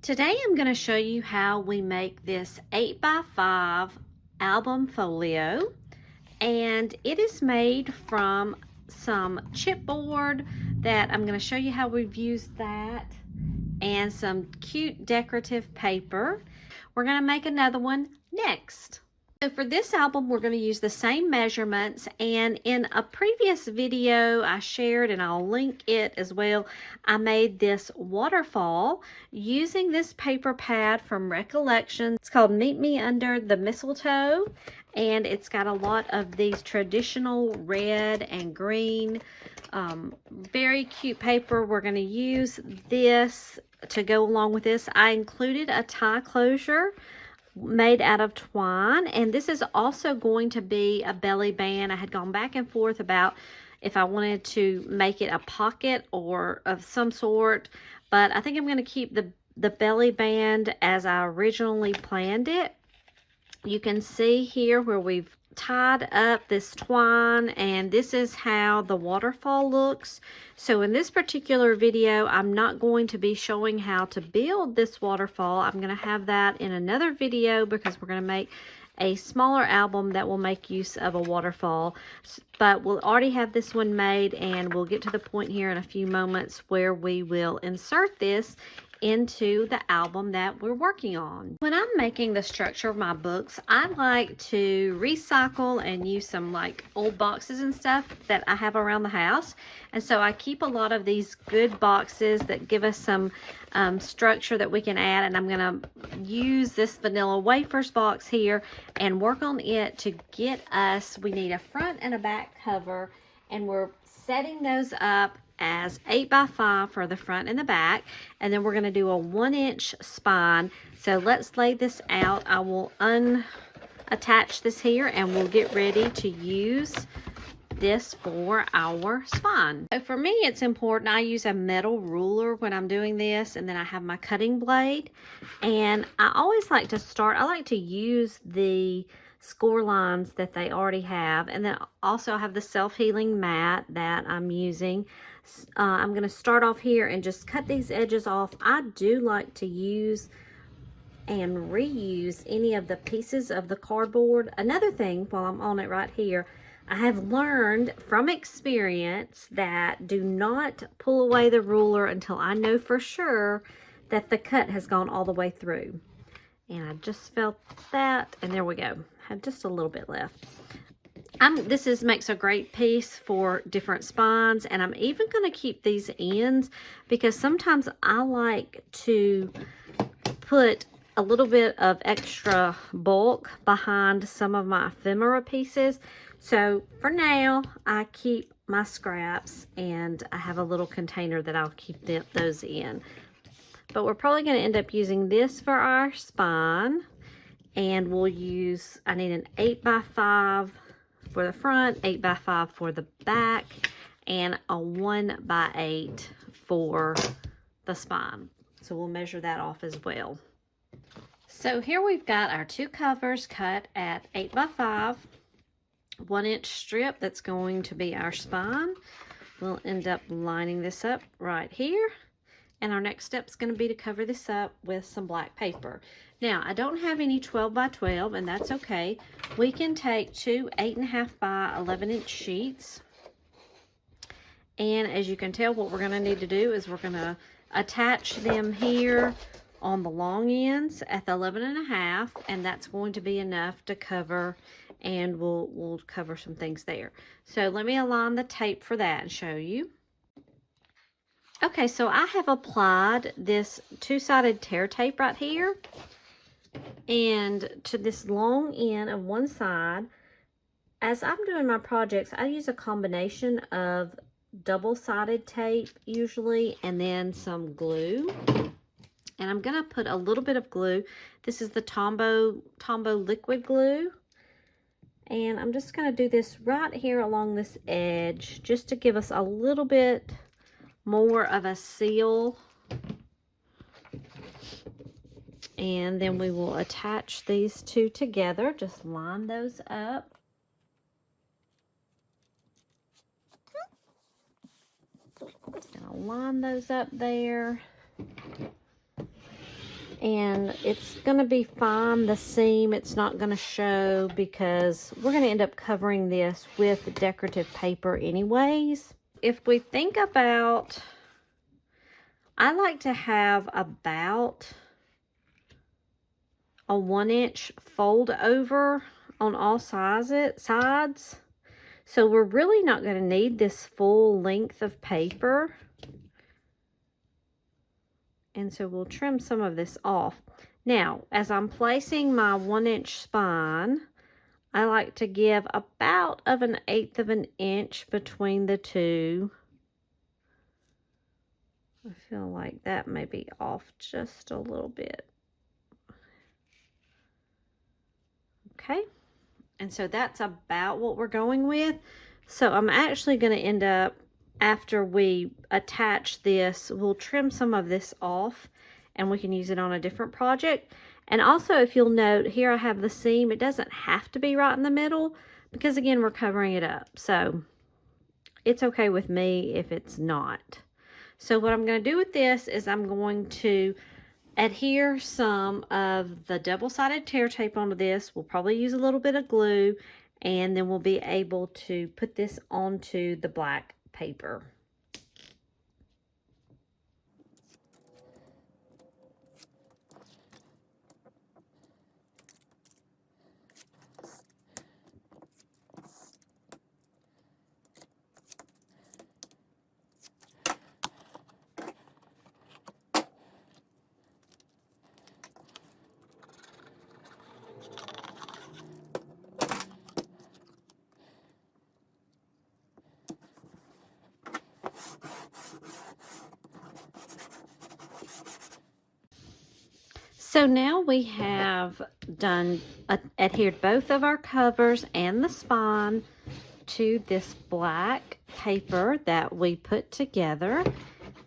Today I'm going to show you how we make this 8x5 album folio, and it is made from some chipboard that I'm going to show you how we've used that, and some cute decorative paper. We're going to make another one next. So for this album, we're going to use the same measurements, and in a previous video I shared, and I'll link it as well, I made this waterfall using this paper pad from Recollections. It's called Me Under the Mistletoe, and it's got a lot of these traditional red and green, very cute paper. We're going to use this to go along with this. I included a tie closure made out of twine, and this is also going to be a belly band. I had gone back and forth about if I wanted to make it a pocket or of some sort, but I think I'm going to keep the belly band as I originally planned it. You can see here where we've tied up this twine, and this is how the waterfall looks. So in this particular video, I'm not going to be showing how to build this waterfall. I'm going to have that in another video because we're going to make a smaller album that will make use of a waterfall. But we'll already have this one made, and we'll get to the point here in a few moments where we will insert this into the album that we're working on. When I'm making the structure of my books, I like to recycle and use some like old boxes and stuff that I have around the house. And so I keep a lot of these good boxes that give us some structure that we can add. And I'm going to use this vanilla wafers box here and work on it to get us, we need a front and a back cover, and we're setting those up as 8x5 for the front and the back, and then we're going to do a 1-inch spine. So let's lay this out. I will unattach this here, and we'll get ready to use this for our spine. So for me, it's important I use a metal ruler when I'm doing this, and then I have my cutting blade, and I always like to start, I like to use the score lines that they already have, and then also I have the self-healing mat that I'm using. I'm going to start off here and just cut these edges off. I do like to use and reuse any of the pieces of the cardboard. Another thing, while I'm on it right here, I have learned from experience that do not pull away the ruler until I know for sure that the cut has gone all the way through. And I just felt that, and there we go. I have just a little bit left. This makes a great piece for different spines, and I'm even going to keep these ends because sometimes I like to put a little bit of extra bulk behind some of my ephemera pieces. So for now, I keep my scraps, and I have a little container that I'll keep those in. But we're probably going to end up using this for our spine, and we'll use, I need an 8x5 for the front, 8x5 for the back, and a 1x8 for the spine. So we'll measure that off as well. So here we've got our two covers cut at 8x5, 1-inch strip that's going to be our spine. We'll end up lining this up right here. And our next step is going to be to cover this up with some black paper. Now, I don't have any 12x12, and that's okay. We can take two 8.5 by 11-inch sheets. And as you can tell, what we're going to need to do is we're going to attach them here on the long ends at the 11.5, and that's going to be enough to cover, and we'll cover some things there. So let me align the tape for that and show you. Okay, so I have applied this two-sided tear tape right here, and to this long end of one side. As I'm doing my projects, I use a combination of double-sided tape usually, and then some glue. And I'm gonna put a little bit of glue. This is the Tombow liquid glue. And I'm just gonna do this right here along this edge, just to give us a little bit more of a seal. And then we will attach these two together. Just line those up. Just gonna line those up there. And it's going to be fine. The seam, it's not going to show because we're going to end up covering this with decorative paper anyways. If we think about, I like to have about a 1-inch fold over on all sides. So we're really not going to need this full length of paper. And so we'll trim some of this off. Now, as I'm placing my 1-inch spine, I like to give about 1/8 of an inch between the two. I feel like that may be off just a little bit. Okay, and so that's about what we're going with. So I'm actually going to end up, after we attach this, we'll trim some of this off and we can use it on a different project. And also, if you'll note, here I have the seam. It doesn't have to be right in the middle because, again, we're covering it up. So it's okay with me if it's not. So what I'm going to do with this is I'm going to adhere some of the double-sided tear tape onto this. We'll probably use a little bit of glue, and then we'll be able to put this onto the black paper. So now we have adhered both of our covers and the spine to this black paper that we put together.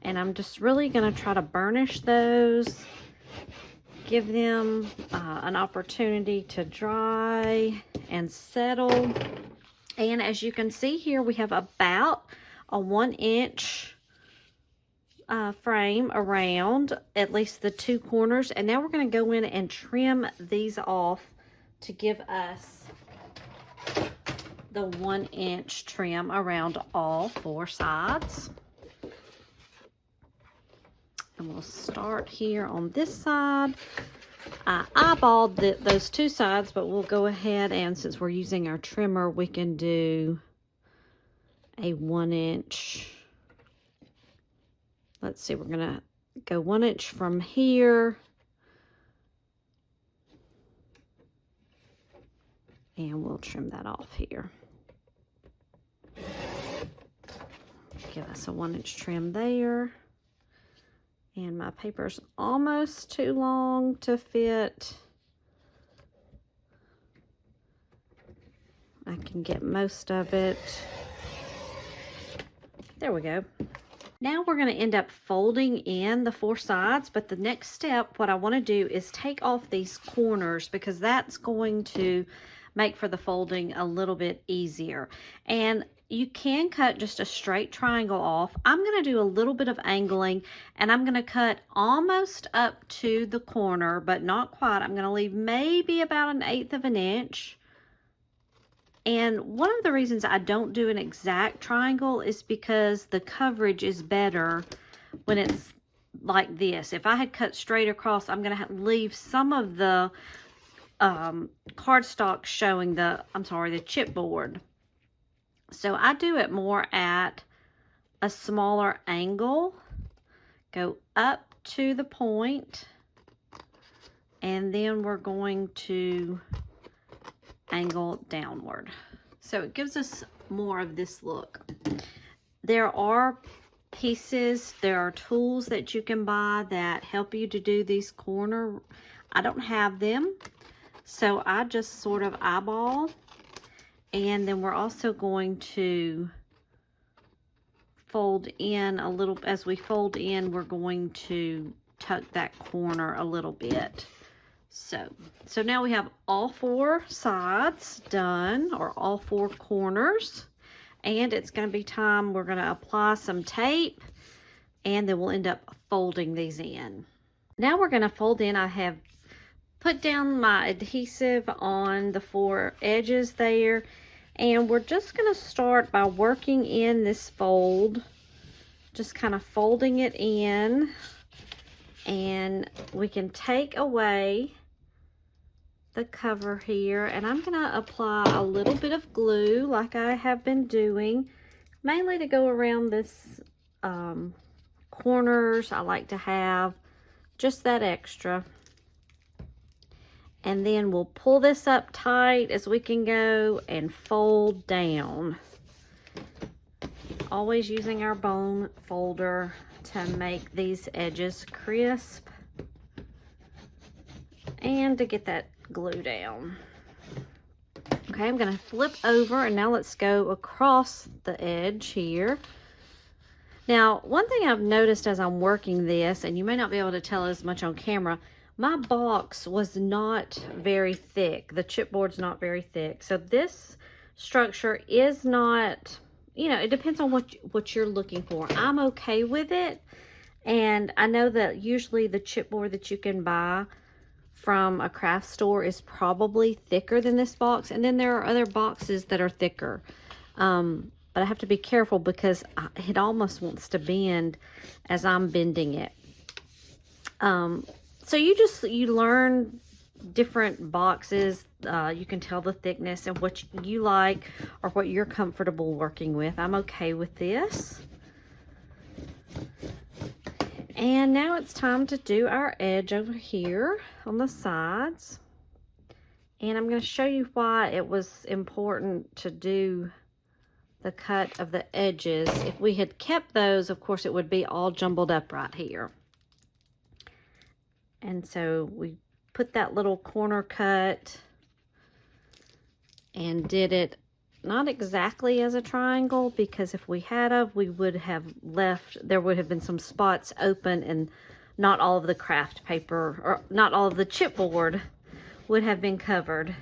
And I'm just really going to try to burnish those, give them an opportunity to dry and settle. And as you can see here, we have about a 1-inch frame around at least the two corners, and now we're going to go in and trim these off to give us the 1-inch trim around all 4 sides. And we'll start here on this side. I eyeballed those 2 sides, but we'll go ahead and, since we're using our trimmer, we can do a 1-inch. Let's see, we're going to go 1 inch from here. And we'll trim that off here. Give us a 1-inch trim there. And my paper's almost too long to fit. I can get most of it. There we go. Now we're going to end up folding in the 4 sides, but the next step, what I want to do is take off these corners because that's going to make for the folding a little bit easier. And you can cut just a straight triangle off. I'm going to do a little bit of angling, and I'm going to cut almost up to the corner, but not quite. I'm going to leave maybe about 1/8 of an inch. And one of the reasons I don't do an exact triangle is because the coverage is better when it's like this. If I had cut straight across, I'm going to leave some of the cardstock showing the chipboard. So I do it more at a smaller angle. Go up to the point, and then we're going to angle downward. So it gives us more of this look. There are pieces, there are tools that you can buy that help you to do these corner. I don't have them, so I just sort of eyeball. And then we're also going to fold in a little. As we fold in, we're going to tuck that corner a little bit. So now we have all 4 sides done, or all 4 corners, and it's going to be time. We're going to apply some tape, and then we'll end up folding these in. Now we're going to fold in. I have put down my adhesive on the 4 edges there, and we're just going to start by working in this fold, just kind of folding it in, and we can take away the cover here, and I'm going to apply a little bit of glue like I have been doing, mainly to go around this corners. I like to have just that extra. And then we'll pull this up tight as we can go and fold down. Always using our bone folder to make these edges crisp and to get that glue down. Okay, I'm gonna flip over, and now let's go across the edge here. Now, one thing I've noticed as I'm working this, and you may not be able to tell as much on camera, my box was not very thick. The chipboard's not very thick. So this structure is not, you know, it depends on what you're looking for. I'm okay with it. And I know that usually the chipboard that you can buy from a craft store is probably thicker than this box. And then there are other boxes that are thicker. But I have to be careful because it almost wants to bend as I'm bending it. So you learn different boxes. You can tell the thickness and what you like or what you're comfortable working with. I'm okay with this. And now it's time to do our edge over here on the sides. And I'm going to show you why it was important to do the cut of the edges. If we had kept those, of course, it would be all jumbled up right here. And so we put that little corner cut and did it not exactly as a triangle, because if we had, we would have left, there would have been some spots open and not all of the craft paper, or not all of the chipboard would have been covered.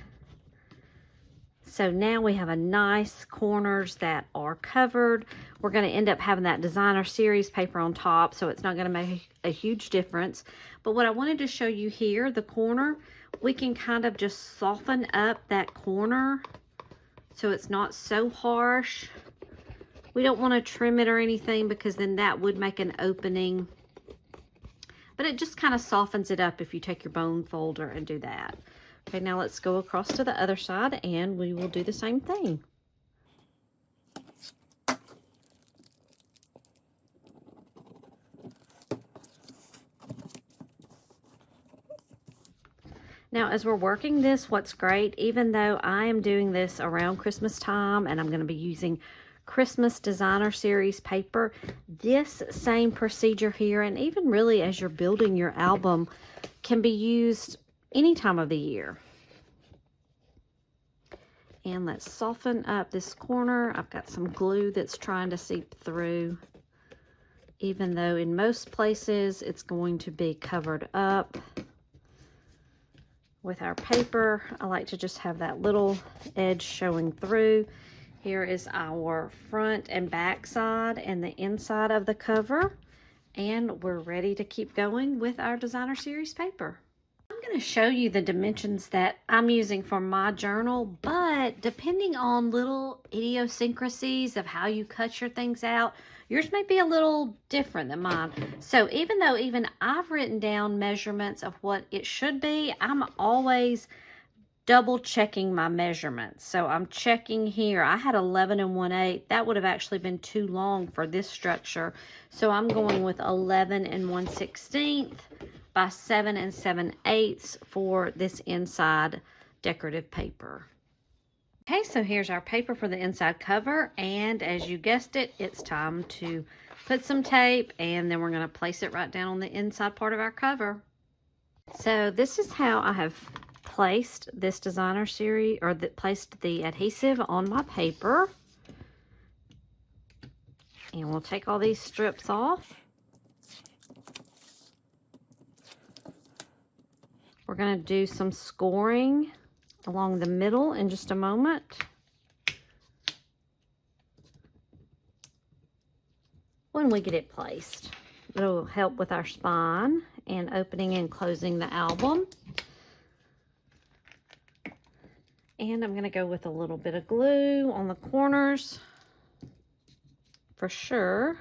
So now we have a nice corners that are covered. We're going to end up having that designer series paper on top, so it's not going to make a huge difference. But what I wanted to show you here, the corner, we can kind of just soften up that corner so it's not so harsh. We don't want to trim it or anything, because then that would make an opening. But it just kind of softens it up if you take your bone folder and do that. Okay, now let's go across to the other side and we will do the same thing. Now, as we're working this, what's great, even though I am doing this around Christmas time and I'm going to be using Christmas Designer Series paper, this same procedure here, and even really as you're building your album, can be used any time of the year. And let's soften up this corner. I've got some glue that's trying to seep through, even though in most places it's going to be covered up with our paper. I like to just have that little edge showing through. Here is our front and back side and the inside of the cover, and we're ready to keep going with our Designer Series paper. I'm going to show you the dimensions that I'm using for my journal, but depending on little idiosyncrasies of how you cut your things out, yours may be a little different than mine. So even though I've written down measurements of what it should be, I'm always double checking my measurements. So I'm checking here. I had 11 1/8. That would have actually been too long for this structure. So I'm going with 11 1/16 by 7 7/8 for this inside decorative paper. Okay, so here's our paper for the inside cover, and as you guessed it, it's time to put some tape, and then we're going to place it right down on the inside part of our cover. So this is how I have placed this Designer Series, or placed the adhesive on my paper. And we'll take all these strips off. We're going to do some scoring along the middle in just a moment. When we get it placed, it'll help with our spine. and opening and closing the album. And I'm going to go with a little bit of glue on the corners for sure.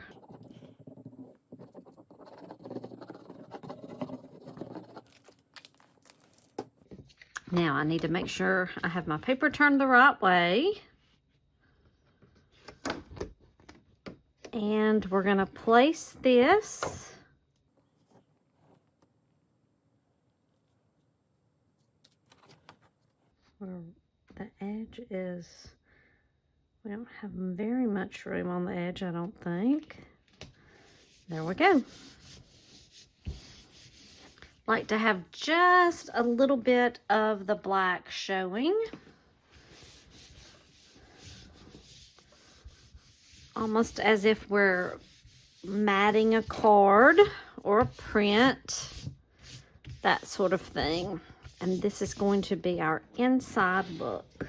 Now I need to make sure I have my paper turned the right way. And we're going to place this where the edge is. We don't have very much room on the edge, I don't think. There we go. Like to have just a little bit of the black showing. Almost as if we're matting a card or a print, that sort of thing. And this is going to be our inside look.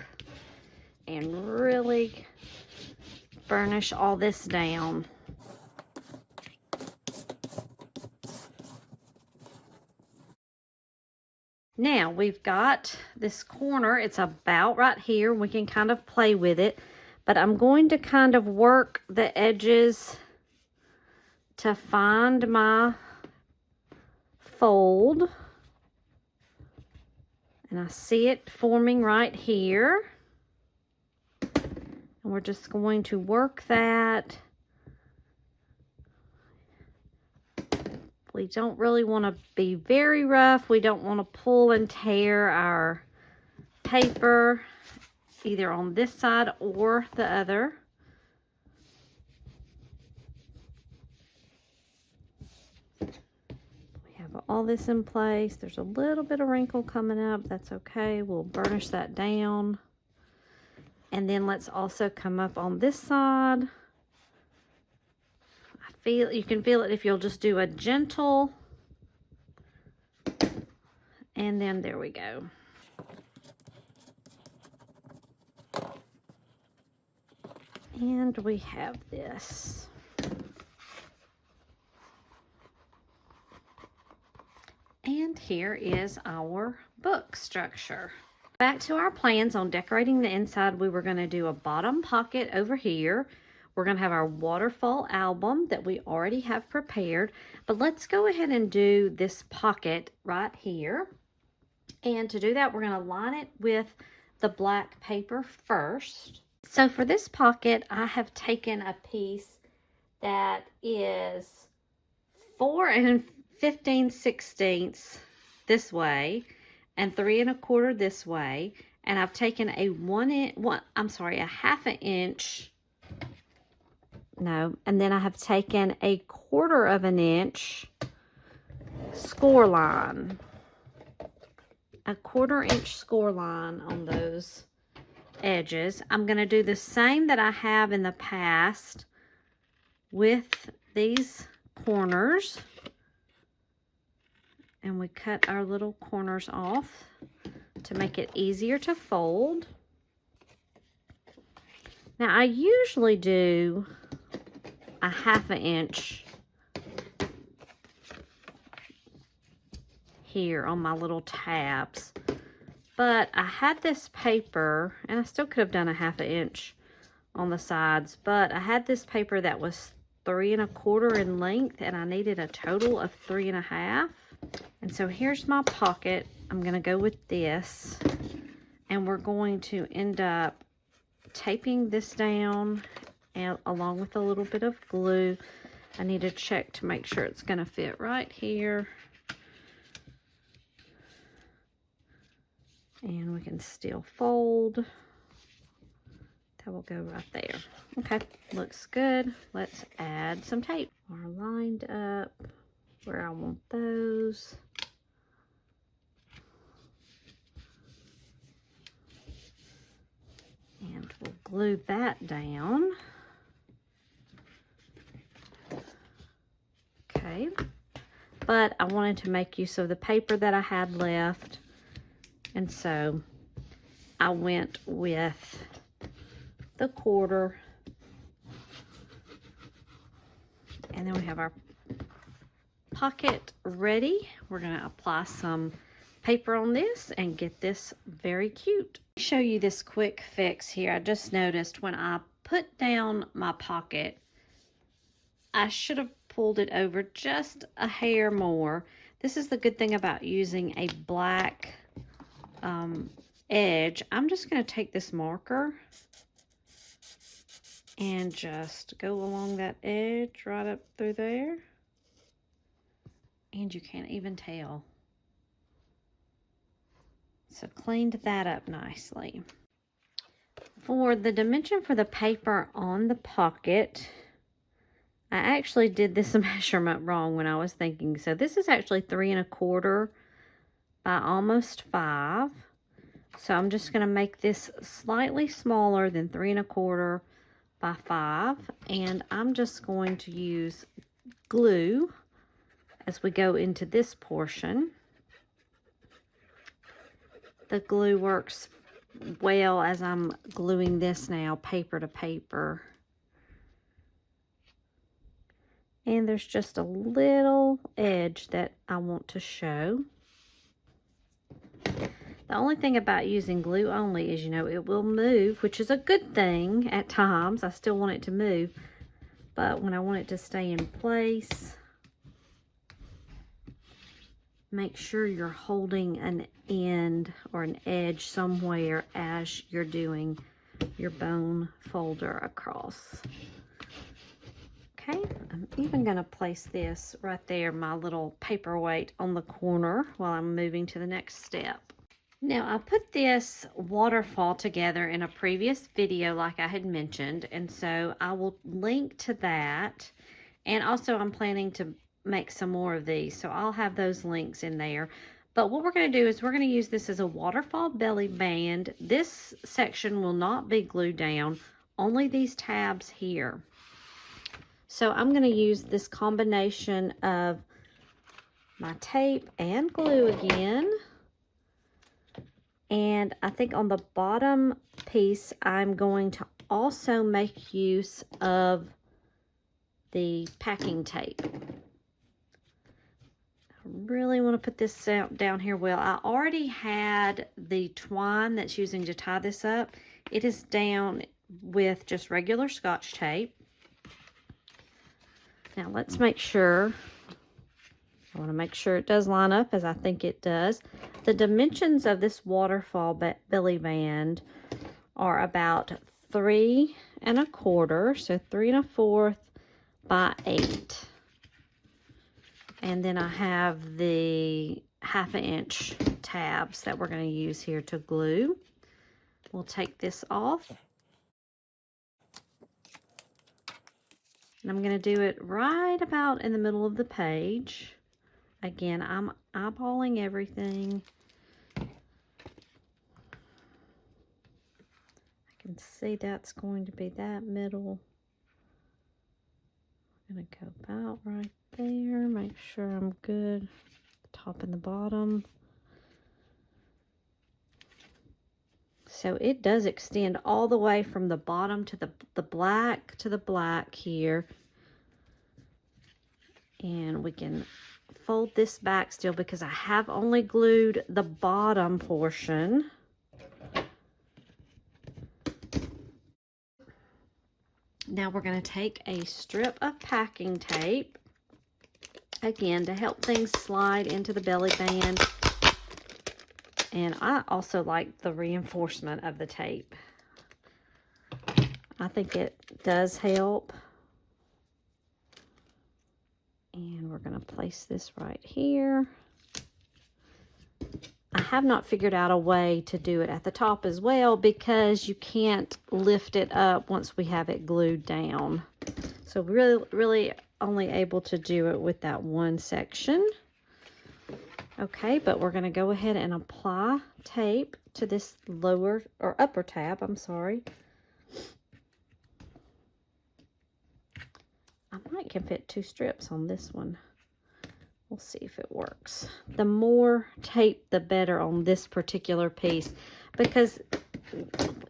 And really burnish all this down. Now we've got this corner, it's about right here. We can kind of play with it, but I'm going to kind of work the edges to find my fold. And I see it forming right here. And we're just going to work that. We don't really want to be very rough. We don't want to pull and tear our paper either on this side or the other. We have all this in place. There's a little bit of wrinkle coming up. That's okay. We'll burnish that down. And then let's also come up on this side. You can feel it if you'll just do a gentle, and then there we go. And we have this. And here is our book structure. Back to our plans on decorating the inside, we were going to do a bottom pocket over here. We're going to have our waterfall album that we already have prepared. But let's go ahead and do this pocket right here. And to do that, we're going to line it with the black paper first. So for this pocket, I have taken a piece that is 4 15/16 this way and 3 1/4 this way. And I've taken a a half an inch. No, and then I have taken a 1/4 of an inch score line. A 1/4 inch score line on those edges. I'm going to do the same that I have in the past with these corners. And we cut our little corners off to make it easier to fold. Now I usually do a half an inch here on my little tabs, but I had this paper, and I still could have done a half an inch on the sides, but I had this paper that was 3 1/4 in length, and I needed a total of 3 1/2. And so here's my pocket. I'm going to go with this, and we're going to end up taping this down and along with a little bit of glue. I need to check to make sure it's going to fit right here. And we can still fold. That will go right there. Okay, looks good. Let's add some tape. We're lined up where I want those. And we'll glue that down. Okay, but I wanted to make use of the paper that I had left, and so I went with the 1/4, and then we have our pocket ready. We're going to apply some paper on this and get this very cute. I'll show you this quick fix here. I just noticed when I put down my pocket, I should have pulled it over just a hair more. This is the good thing about using a black edge. I'm just going to take this marker and just go along that edge right up through there. And you can't even tell. So cleaned that up nicely. For the dimension for the paper on the pocket, I actually did this measurement wrong when I was thinking. So this is actually 3 1/4 by almost 5. So I'm just going to make this slightly smaller than 3 1/4 by 5. And I'm just going to use glue as we go into this portion. The glue works well as I'm gluing this now, paper to paper. And there's just a little edge that I want to show. The only thing about using glue only is, you know, it will move, which is a good thing at times. I still want it to move, but when I want it to stay in place, make sure you're holding an end or an edge somewhere as you're doing your bone folder across. Okay, I'm even going to place this right there, my little paperweight on the corner, while I'm moving to the next step. Now, I put this waterfall together in a previous video like I had mentioned, and so I will link to that. And also I'm planning to make some more of these, so I'll have those links in there. But what we're going to do is we're going to use this as a waterfall belly band. This section will not be glued down, only these tabs here. So I'm going to use this combination of my tape and glue again. And I think on the bottom piece, I'm going to also make use of the packing tape. Really want to put this down here well. I already had the twine that's using to tie this up. It is down with just regular Scotch tape. Now let's make sure. I want to make sure it does line up, as I think it does. The dimensions of this waterfall belly band are about 3 1/4, so 3 1/4 by 8. And then I have the 1/2 inch tabs that we're going to use here to glue. We'll take this off. And I'm going to do it right about in the middle of the page. Again, I'm eyeballing everything. I can see that's going to be that middle. I'm going to go about right there. Make sure I'm good. The top and the bottom. So it does extend all the way from the bottom to the black to the black here. And we can fold this back still because I have only glued the bottom portion. Now we're going to take a strip of packing tape, again, to help things slide into the belly band. And I also like the reinforcement of the tape. I think it does help. And we're going to place this right here. I have not figured out a way to do it at the top as well, because you can't lift it up once we have it glued down. So really only able to do it with that one section. Okay, but we're going to go ahead and apply tape to this lower or upper tab, I'm sorry. I can fit 2 strips on this one. We'll see if it works. The more tape, the better on this particular piece, because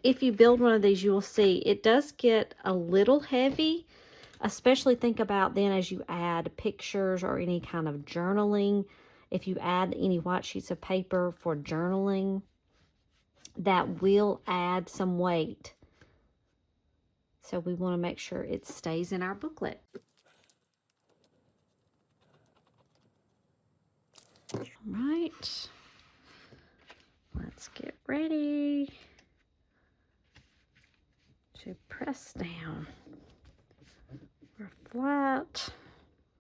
if you build one of these, you will see it does get a little heavy, Especially think about then as you add pictures or any kind of journaling. If you add any white sheets of paper for journaling, that will add some weight. So we want to make sure it stays in our booklet. All right. Let's get ready to press down. We're flat.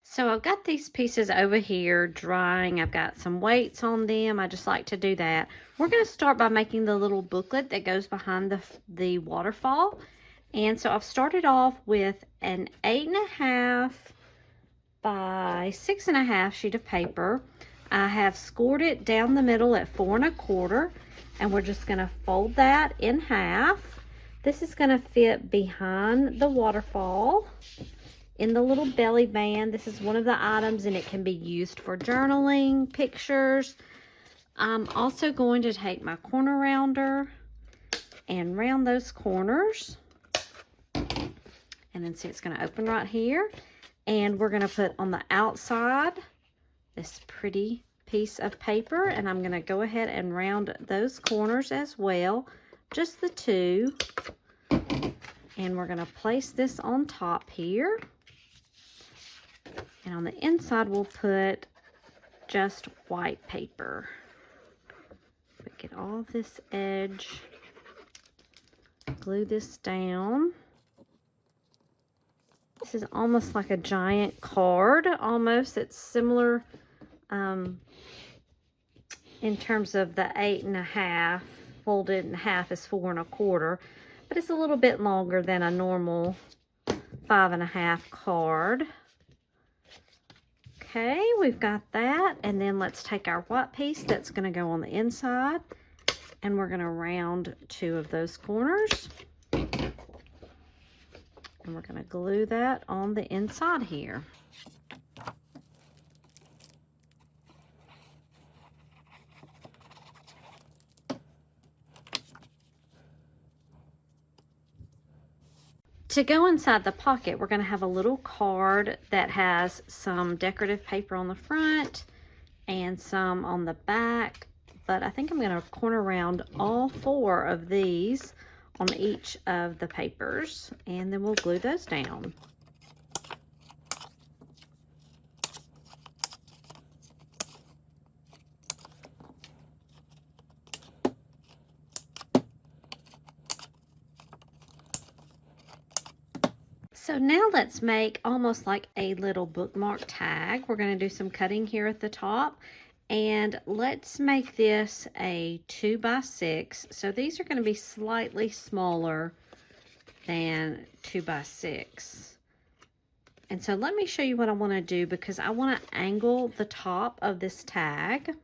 So I've got these pieces over here drying. I've got some weights on them. I just like to do that. We're going to start by making the little booklet that goes behind the waterfall. And so I've started off with an 8.5 by 6.5 sheet of paper. I have scored it down the middle at 4 1/4, and we're just going to fold that in half. This is going to fit behind the waterfall in the little belly band. This is one of the items, and it can be used for journaling, pictures. I'm also going to take my corner rounder and round those corners. And then see, it's going to open right here. And we're going to put on the outside this pretty piece of paper. And I'm going to go ahead and round those corners as well. Just the two. And we're going to place this on top here. And on the inside, we'll put just white paper. But get all this edge. Glue this down. This is almost like a giant card, almost. It's similar in terms of the 8.5. Folded in half is 4 1/4. But it's a little bit longer than a normal 5.5 card. Okay, we've got that. And then let's take our white piece that's going to go on the inside. And we're going to round 2 of those corners. And we're going to glue that on the inside here. To go inside the pocket, we're going to have a little card that has some decorative paper on the front and some on the back. But I think I'm going to corner round all 4 of these on each of the papers, and then we'll glue those down. So now let's make almost like a little bookmark tag. We're going to do some cutting here at the top. And let's make this a 2 by 6. So these are going to be slightly smaller than 2 by 6. And so let me show you what I want to do, because I want to angle the top of this tag.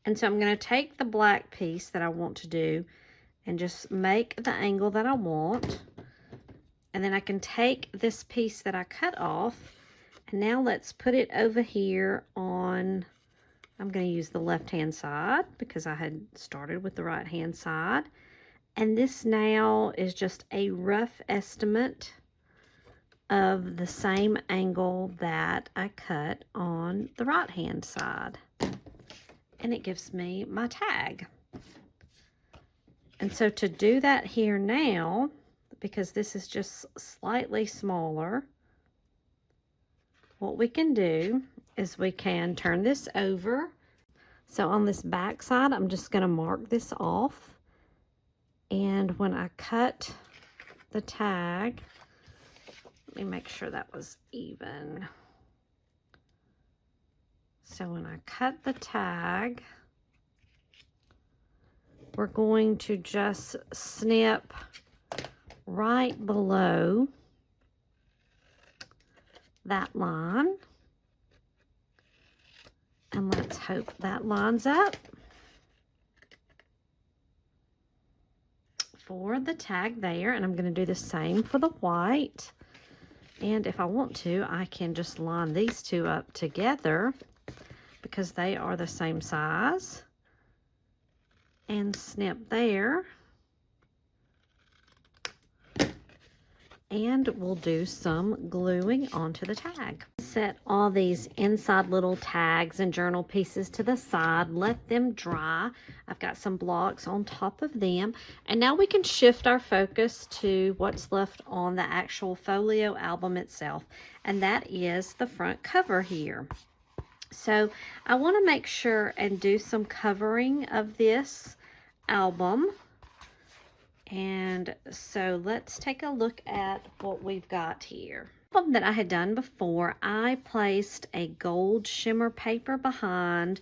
And so I'm going to take the black piece that I want to do and just make the angle that I want. And then I can take this piece that I cut off. And now let's put it over here on, I'm going to use the left-hand side because I had started with the right-hand side. And this now is just a rough estimate of the same angle that I cut on the right-hand side. And it gives me my tag. And so to do that here now, because this is just slightly smaller, what we can do is we can turn this over. So on this back side, I'm just going to mark this off. And when I cut the tag, let me make sure that was even. So when I cut the tag, we're going to just snip right below that line. And let's hope that lines up for the tag there. And I'm going to do the same for the white. And if I want to, I can just line these two up together because they are the same size. And snip there. and we'll do some gluing onto the tag. Set all these inside little tags and journal pieces to the side, let them dry. I've got some blocks on top of them, and now we can shift our focus to what's left on the actual folio album itself, and that is the front cover here. So I want to make sure and do some covering of this album. And so let's take a look at what we've got here. Album that I had done before, I placed a gold shimmer paper behind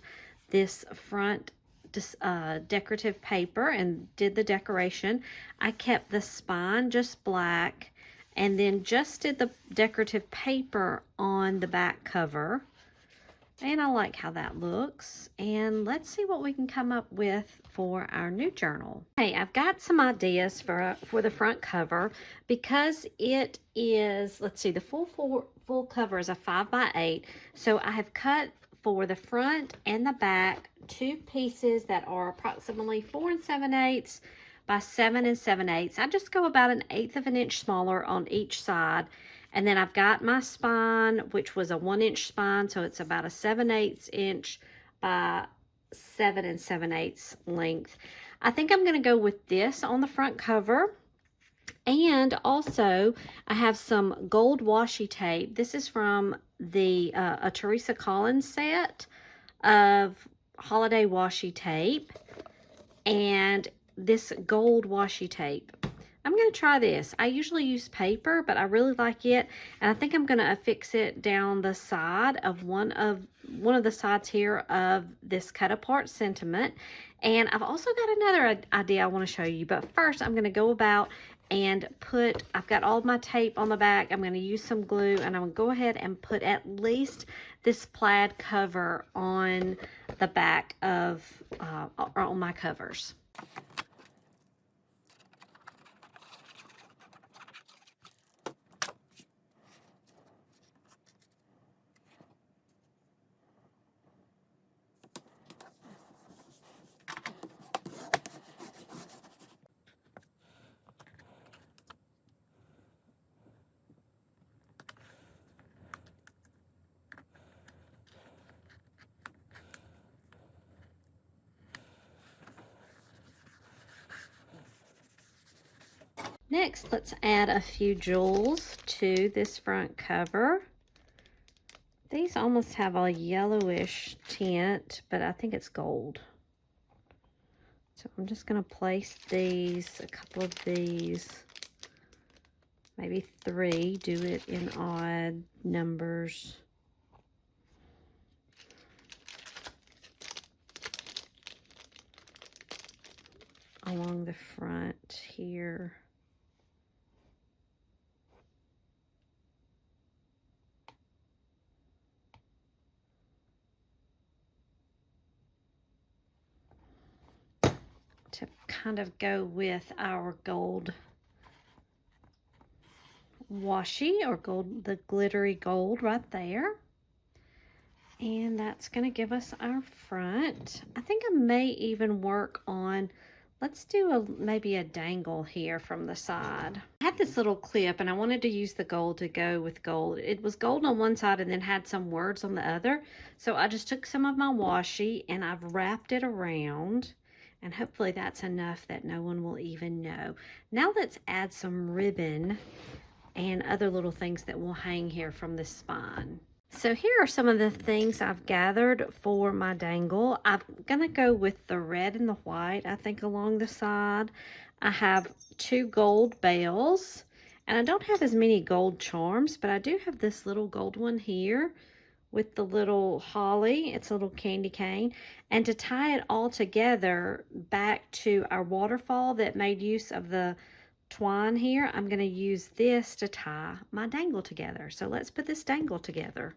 this front decorative paper and did the decoration. I kept the spine just black and then just did the decorative paper on the back cover. And I like how that looks. And let's see what we can come up with for our new journal. Hey, I've got some ideas for the front cover because it is, let's see, the full cover is a 5x8. So I have cut for the front and the back 2 pieces that are approximately 4 7/8 by 7 7/8. I just go about 1/8 of an inch smaller on each side. And then I've got my spine, which was a 1-inch spine, so it's about a 7/8 inch by 7 7/8 length. I think I'm going to go with this on the front cover. And also, I have some gold washi tape. This is from the a Teresa Collins set of holiday washi tape. And this gold washi tape. I'm going to try this. I usually use paper, but I really like it. And I think I'm going to affix it down the side of one of the sides here of this cut apart sentiment. And I've also got another idea I want to show you. But first, I'm going to go about and I've got all of my tape on the back. I'm going to use some glue, and I'm going to go ahead and put at least this plaid cover on the back of, or on my covers. Next, let's add a few jewels to this front cover. These almost have a yellowish tint, but I think it's gold. So I'm just going to place these, a couple of these, maybe 3, do it in odd numbers. Along the front here. To kind of go with our gold washi or gold, the glittery gold right there. And that's going to give us our front. I think I may even work on, let's do maybe a dangle here from the side. I had this little clip and I wanted to use the gold to go with gold. It was gold on one side and then had some words on the other. So I just took some of my washi and I've wrapped it around. And hopefully that's enough that no one will even know. Now let's add some ribbon and other little things that will hang here from the spine. So here are some of the things I've gathered for my dangle. I'm going to go with the red and the white, I think, along the side. I have 2 gold bells. And I don't have as many gold charms, but I do have this little gold one here with the little holly. It's a little candy cane. And to tie it all together back to our waterfall that made use of the twine here, I'm going to use this to tie my dangle together. So let's put this dangle together.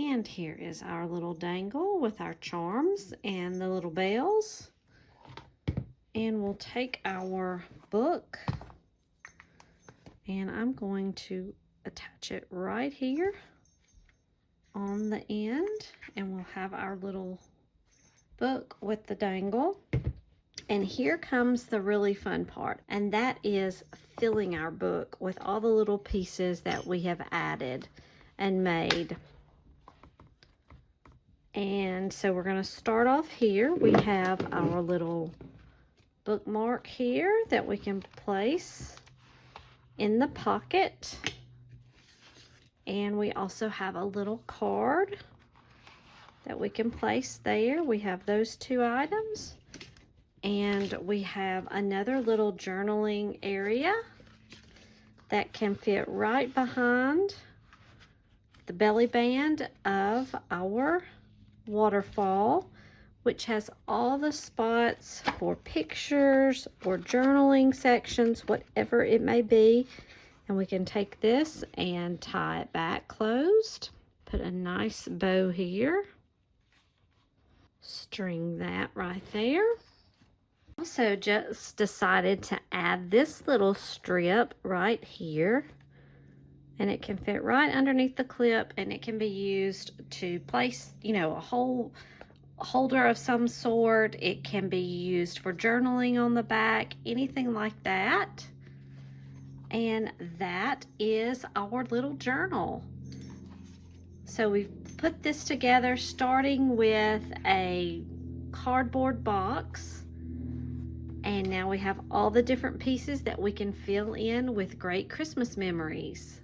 And here is our little dangle with our charms and the little bells. And we'll take our book, and I'm going to attach it right here on the end, and we'll have our little book with the dangle. And here comes the really fun part, and that is filling our book with all the little pieces that we have added and made. And so we're going to start off here. We have our little bookmark here that we can place in the pocket. And we also have a little card that we can place there. We have those two items. And we have another little journaling area that can fit right behind the belly band of our Waterfall, which has all the spots for pictures or journaling sections, whatever it may be. And we can take this and tie it back closed. Put a nice bow here. String that right there. Also just decided to add this little strip right here. And it can fit right underneath the clip, and it can be used to place, you know, a whole holder of some sort. It can be used for journaling on the back, anything like that. And that is our little journal. So we've put this together starting with a cardboard box. And now we have all the different pieces that we can fill in with great Christmas memories.